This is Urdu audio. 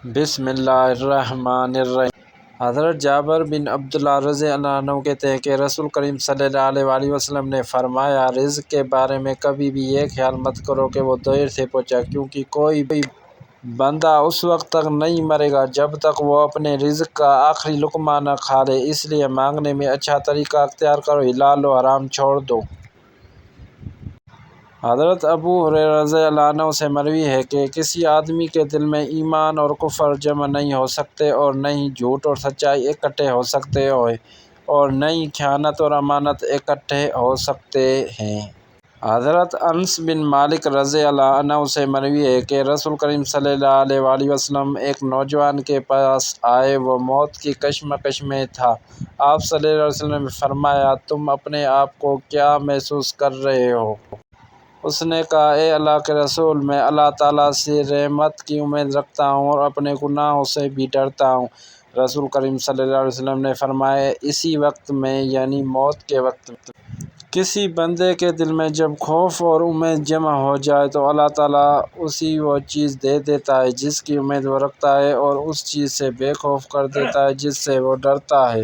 بسم اللہ الرحمن الرحیم۔ حضرت جابر بن عبداللہ رضی اللہ عنہ کہتے ہیں کہ رسول کریم صلی اللہ علیہ وآلہ وسلم نے فرمایا، رزق کے بارے میں کبھی بھی یہ خیال مت کرو کہ وہ دیر سے پہنچا، کیونکہ کوئی بندہ اس وقت تک نہیں مرے گا جب تک وہ اپنے رزق کا آخری لقمہ نہ کھا لے، اس لیے مانگنے میں اچھا طریقہ اختیار کرو، حلال و حرام چھوڑ دو۔ حضرت ابو ہریرہ رضی اللہ عنہ سے مروی ہے کہ کسی آدمی کے دل میں ایمان اور کفر جمع نہیں ہو سکتے، اور نہ ہی جھوٹ اور سچائی اکٹھے ہو سکتے ہیں، اور نہ ہی خیانت اور امانت اکٹھے ہو سکتے ہیں۔ حضرت انس بن مالک رضی اللہ عنہ سے مروی ہے کہ رسول کریم صلی اللہ علیہ وآلہ وسلم ایک نوجوان کے پاس آئے، وہ موت کی کشمکش میں تھا۔ آپ صلی اللہ علیہ وسلم نے فرمایا، تم اپنے آپ کو کیا محسوس کر رہے ہو؟ اس نے کہا، اے اللہ کے رسول، میں اللہ تعالیٰ سے رحمت کی امید رکھتا ہوں اور اپنے گناہوں سے بھی ڈرتا ہوں۔ رسول کریم صلی اللہ علیہ وسلم نے فرمایا، اسی وقت میں یعنی موت کے وقت میں کسی بندے کے دل میں جب خوف اور امید جمع ہو جائے تو اللہ تعالیٰ اسے وہ چیز دے دیتا ہے جس کی امید وہ رکھتا ہے، اور اس چیز سے بے خوف کر دیتا ہے جس سے وہ ڈرتا ہے۔